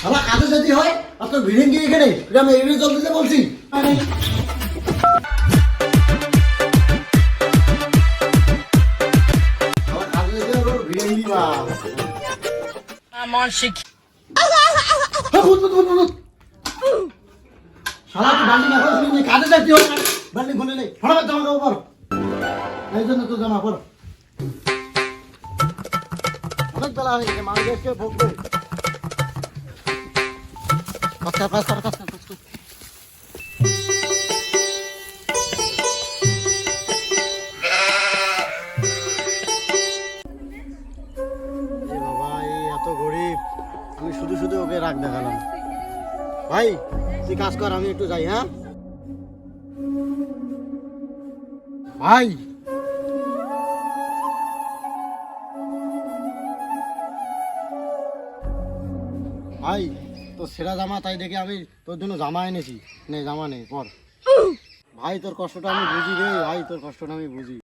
আমার কাজে যদি হয় আর তোর ভিড়েন গিয়ে এখানে আমি এড়িয়ে চলতে বলছি। আমার কাজে যদি ওর ভিড়েন দিবা আমার শিখ শালা তুই বান্ডিং এখন শুনি কাজে যাইতে হবে বান্ডিং খুলে নেই ফটাফট জামা কাপড় পর এই জন্য তো জামা পর অনেক বেলা হয়ে গেছে মানুষ এসে ভোগবে কষ্ট কষ্ট কষ্ট কষ্ট বাবা এই এত গরিব আমি শুধু শুধু ওকে রাগ দেখালাম। ভাই তুই কাজ কর আমি একটু যাই। হ্যাঁ ভাই ভাই তোর সেরা জামা তাই দেখে আমি তোর জন্য জামা এনেছি। নে জামা নেই পর। ভাই তোর কষ্টটা আমি বুঝি রে ভাই তোর কষ্টটা আমি বুঝি।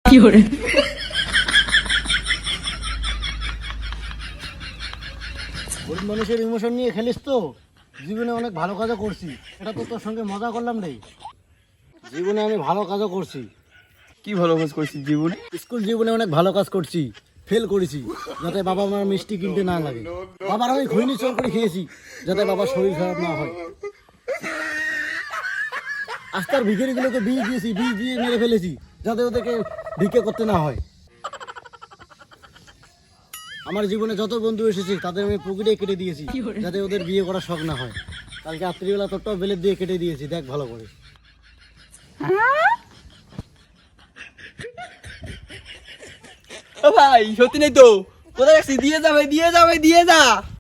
কি করে গরিব মানুষের ইমোশন নিয়ে খেলিস তো। জীবনে অনেক ভালো কাজও করছি, এটা তো তোর সঙ্গে মজা করলাম রে। জীবনে আমি ভালো কাজও করছি। কি ভালো কাজ করছিস জীবনে? স্কুল জীবনে অনেক ভালো কাজ করছি, ফেল করেছি যাতে বাবা মার মিষ্টি কিনতে না লাগে। বাবার আমি খৈনি চোর করে খেয়েছি যাতে বাবার শরীর খারাপ না হয়। আস্তার ভিখারিগুলোকে বীজ দিয়েছি, বীজ দিয়ে মেরে ফেলেছি যাতে ওদেরকে ভিক্ষে করতে না হয়। আমার জীবনে যত বন্ধু এসেছে তাদের আমি পুকুরে কেটে দিয়েছি যাতে ওদের বিয়ে করার শখ না হয়। কালকে রাত্রিবেলা তোরটাও বেলের দিয়ে কেটে দিয়েছি, দেখ ভালো করে। ও ভাই সত্যি নেই তো, কোথায় রাখছি? দিয়ে যা ভাই, দিয়ে যা ভাই, দিয়ে যা।